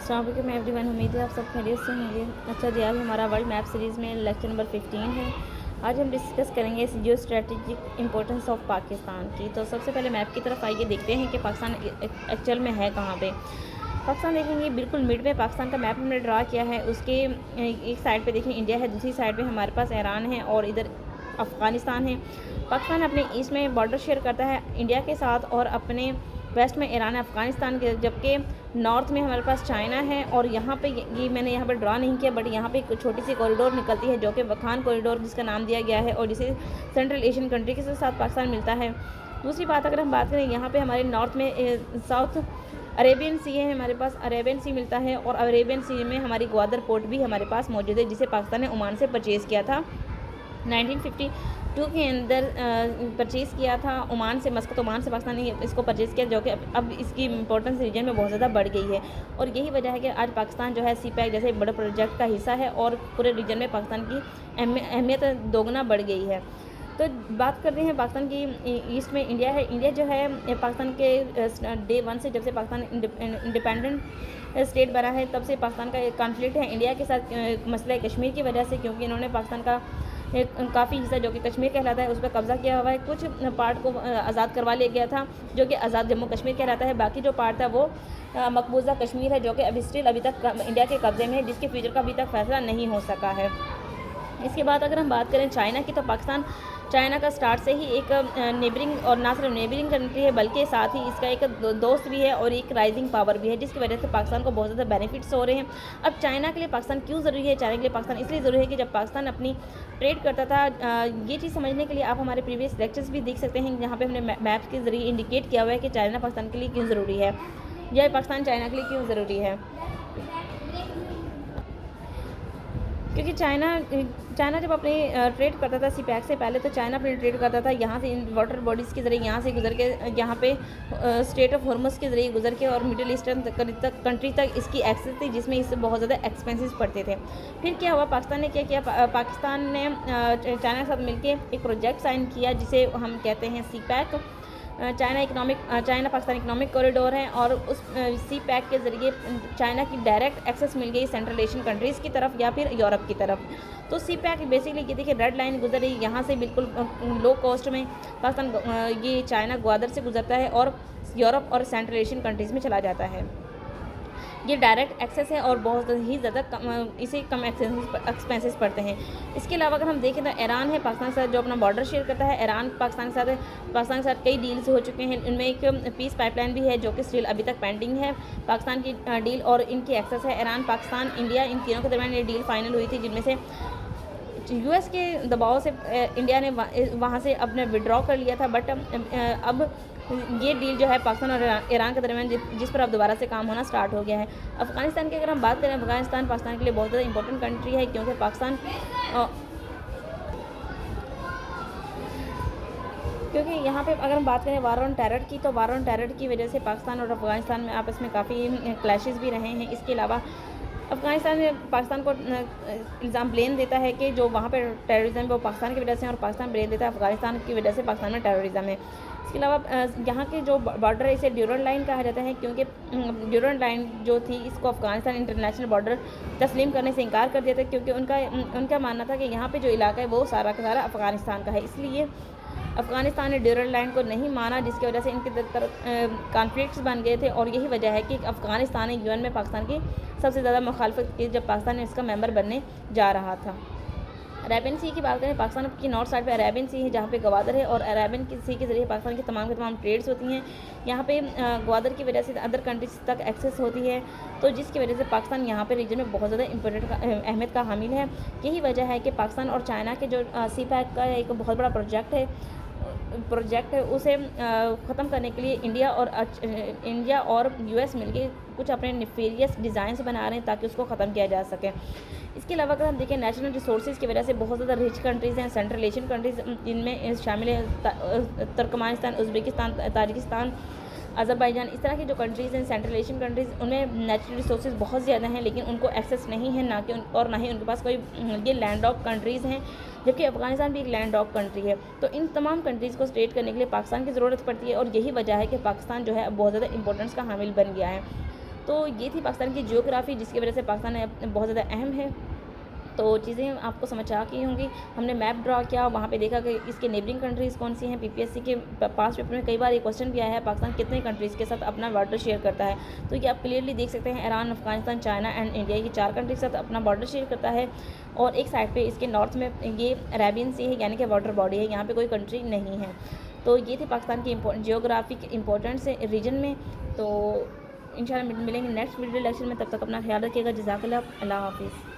अस्सलाम वालेकुम एवरीवन, उम्मीद है आप सब खैरियत से होंगे। अच्छा जी, आज हमारा वर्ल्ड मैप सीरीज़ में लेक्चर नंबर 15 है। आज हम डिस्कस करेंगे geo strategic importance of Pakistan की। तो सबसे पहले मैप की तरफ आइए, देखते हैं कि पाकिस्तान एक्चुअल में है कहाँ पे। पाकिस्तान देखेंगे बिल्कुल मिड में पाकिस्तान का मैप हमने ड्रा किया है। उसके एक साइड पे देखें इंडिया है, दूसरी साइड पे हमारे पास ईरान है और इधर अफ़गानिस्तान है। पाकिस्तान अपने ईस्ट में बॉर्डर शेयर करता है इंडिया के साथ और अपने वेस्ट में ईरान है अफ़गानिस्तान के, जबकि नॉर्थ में हमारे पास चाइना है। और यहाँ पे ये मैंने यहाँ पे ड्रा नहीं किया, बट यहाँ पे एक छोटी सी कॉरिडोर निकलती है जो कि वखान कॉरिडोर जिसका नाम दिया गया है और जिसे सेंट्रल एशियन कंट्री के साथ पाकिस्तान मिलता है। दूसरी बात अगर हम बात करें, यहाँ पे हमारे नॉर्थ में साउथ अरेबियन सी है, हमारे पास अरेबियन सी मिलता है और अरेबियन सी में हमारी ग्वादर पोर्ट भी हमारे पास मौजूद है, जिसे पाकिस्तान ने ओमान से परचेज़ किया था 1952 के अंदर परचेज़ किया था ओमान से। मस्कत ओमान से पाकिस्तान ने इसको परचेज़ किया, जो कि अब इसकी इंपॉर्टेंस रीजन में बहुत ज़्यादा बढ़ गई है। और यही वजह है कि आज पाकिस्तान जो है CPEC जैसे बड़े प्रोजेक्ट का हिस्सा है और पूरे रीजन में पाकिस्तान की अहमियत दोगुना बढ़ गई है। तो बात करते हैं पाकिस्तान की ईस्ट में इंडिया है। इंडिया जो है पाकिस्तान के डे 1 से, जब से पाकिस्तान इंडिपेंडेंट स्टेट बना है, तब से पाकिस्तान का एक कॉन्फ्लिक्ट है इंडिया के साथ मसला कश्मीर की वजह से, क्योंकि इन्होंने पाकिस्तान का एक काफ़ी हिस्सा जो कि कश्मीर कहलाता है उस पर कब्ज़ा किया हुआ है। कुछ पार्ट को आज़ाद करवा लिया गया था जो कि आज़ाद जम्मू कश्मीर कहलाता है। बाकी जो पार्ट था वो मकबूजा कश्मीर है, जो कि अभी तक इंडिया के कब्ज़े में है, जिसके फ्यूचर का अभी तक फैसला नहीं हो सका है। इसके बाद अगर हम बात करें चाइना की, तो पाकिस्तान चाइना का स्टार्ट से ही एक नेबरिंग, और ना सिर्फ नेबरिंग कंट्री है बल्कि साथ ही इसका एक दोस्त भी है और एक राइजिंग पावर भी है, जिसकी वजह से पाकिस्तान को बहुत ज़्यादा बेनिफिट्स हो रहे हैं। अब चाइना के लिए पाकिस्तान क्यों ज़रूरी है? चाइना के लिए पाकिस्तान इसलिए ज़रूरी है कि जब पाकिस्तान अपनी ट्रेड करता था, ये चीज़ समझने के लिए आप हमारे प्रीवियस लेक्चर्स भी देख सकते हैं, जहाँ पर हमने मैप के ज़रिए इंडिकेट किया हुआ है कि चाइना पाकिस्तान के लिए क्यों ज़रूरी है या पाकिस्तान चाइना के लिए क्यों ज़रूरी है। क्योंकि चाइना जब अपनी ट्रेड करता था CPEC से पहले, तो चाइना अपनी ट्रेड करता था यहाँ से इन वाटर बॉडीज़ के ज़रिए, यहाँ से गुजर के यहाँ पे स्टेट ऑफ हॉर्मस के ज़रिए गुजर के और मिडिल ईस्टर्न कंट्री तक इसकी एक्सेस थी, जिसमें इससे बहुत ज़्यादा एक्सपेंसेस पड़ते थे। फिर क्या हुआ, पाकिस्तान ने क्या किया, पाकिस्तान ने चाइना के साथ मिलकर एक प्रोजेक्ट साइन किया जिसे हम कहते हैं CPEC, China Pakistan economic corridor है। और उस CPEC के ज़रिए चाइना की डायरेक्ट एक्सेस मिल गई सेंट्रल एशियन कंट्रीज़ की तरफ या फिर यूरोप की तरफ। तो CPEC बेसिकली ये देखिए रेड लाइन गुजर रही यहाँ से, बिल्कुल लो कॉस्ट में पाकिस्तान ये चाइना ग्वादर से गुजरता है और यूरोप और सेंट्रल एशियन कंट्रीज़ में चला जाता है। ये डायरेक्ट एक्सेस है और बहुत ही ज़्यादा इसे कम एक्सपेंसेस पड़ते हैं। इसके अलावा अगर हम देखें तो ईरान है पाकिस्तान के साथ जो अपना बॉर्डर शेयर करता है। ईरान पाकिस्तान के साथ कई डील्स हो चुके हैं, इनमें एक पीस पाइपलाइन भी है जो कि स्टिल अभी तक पेंडिंग है पाकिस्तान की डील और इनकी एक्सेस है। ईरान, पाकिस्तान, इंडिया, इन तीनों के दरमियान ये डील फाइनल हुई थी, जिनमें से US के दबाव से इंडिया ने वहाँ से अपने विड्रॉ कर लिया था। बट अब ये डील जो है पाकिस्तान और ईरान के दरमियान जिस पर अब दोबारा से काम होना स्टार्ट हो गया है। अफ़गानिस्तान की अगर हम बात करें, अफ़गानिस्तान पाकिस्तान के लिए बहुत ज़्यादा इंपॉर्टेंट कंट्री है, क्योंकि क्योंकि यहाँ पे अगर हम बात करें वार ऑन टेरर की, तो वार ऑन टेरर की वजह से पाकिस्तान और अफ़गानिस्तान में आपस में काफ़ी क्लैशेस भी रहे हैं। इसके अलावा अफ़गानिस्तान में पाकिस्तान को इल्ज़ाम ब्लेम देता है कि जो वहाँ पे टेररिज्म वो पाकिस्तान की वजह से, और पाकिस्तान ब्लेम देता है अफ़गानिस्तान की वजह से पाकिस्तान में टेररिज्म है। इसके अलावा यहाँ के जो बॉर्डर है इसे ड्यूरन लाइन कहा जाता है, क्योंकि ड्यूरन लाइन जो थी इसको अफ़गानिस्तान इंटरनेशनल बॉर्डर तस्लीम करने से इनकार कर दिया था, क्योंकि उनका मानना था कि यहाँ पे जो इलाका है वो सारा का सारा अफ़गानिस्तान का है। इसलिए अफ़गानिस्तान ने ड्यूरन लाइन को नहीं माना, जिसकी वजह से इनके तरफ कॉन्फ्लिक्ट्स बन गए थे। और यही वजह है कि अफ़गानिस्तान ने UN में पाकिस्तान की सबसे ज़्यादा मुखालफत की जब पाकिस्तान इसका मेंबर बनने जा रहा था। अरेबियन सी की बात करें, पाकिस्तान की नॉर्थ साइड पे अरेबियन सी है जहाँ पे ग्वादर है, और अरेबियन सी के ज़रिए पाकिस्तान की तमाम ट्रेड्स होती हैं। यहाँ पे ग्वादर की वजह से अदर कंट्रीज तक एक्सेस होती है, तो जिसकी वजह से पाकिस्तान यहाँ पे रीजन में बहुत ज़्यादा अहमियत का हामिल है। यही वजह है कि पाकिस्तान और चाइना के जो CPEC का एक बहुत बड़ा प्रोजेक्ट है उसे ख़त्म करने के लिए इंडिया और US मिलके कुछ अपने निफेरियस डिज़ाइंस बना रहे हैं ताकि उसको ख़त्म किया जा सके। इसके अलावा अगर हम देखें, नेचुरल रिसोर्सेज की वजह से बहुत ज़्यादा रिच कंट्रीज़ हैं सेंट्रल एशियन कंट्रीज़, जिनमें शामिल है तुर्कमेनिस्तान, उज़्बेकिस्तान, ताजिकिस्तान, अज़रबैजान। इस तरह की जो कंट्रीज़ हैं सेंट्रल एशियन कंट्रीज़, उनमें नेचुरल रिसोर्सेज बहुत ज़्यादा हैं, लेकिन उनको एक्सेस नहीं है, ना ही उनके पास कोई ये लैंड लॉक कंट्रीज़ हैं, जबकि अफ़गानिस्तान भी एक लैंड लॉक कंट्री है। तो इन तमाम कंट्रीज़ को स्टेट करने के लिए पाकिस्तान की ज़रूरत पड़ती है, और यही वजह है कि पाकिस्तान जो है बहुत ज़्यादा इंपॉर्टेंस का हामिल बन गया है। तो ये थी पाकिस्तान की जियोग्राफ़ी, जिसकी वजह से पाकिस्तान बहुत ज़्यादा अहम है। तो चीज़ें आपको समझ आ गई होंगी। हमने मैप ड्रा किया, वहाँ पे देखा कि इसके नेबरिंग कंट्रीज़ कौन-सी हैं। पीपीएससी के पास्ट पेपर में कई बार ये क्वेश्चन भी आया है, पाकिस्तान कितने कंट्रीज़ के साथ अपना बॉर्डर शेयर करता है। तो ये आप क्लियरली देख सकते हैं, Iran, Afghanistan, China and India, ये 4 कंट्री के साथ अपना बॉर्डर शेयर करता है। और एक साइड पे इसके नॉर्थ में ये अरेबियन सी है, यानी कि वाटर बॉडी है, यहाँ पे कोई कंट्री नहीं है। तो ये थे पाकिस्तान की जियोग्राफिक इम्पोर्टेंस रीजन में। तो इंशाल्लाह मिलेंगे नेक्स्ट वीडियो लेक्चर में, तब तक अपना ख्याल रखिएगा। जज़ाकल्लाह, अल्लाह हाफ़िज़।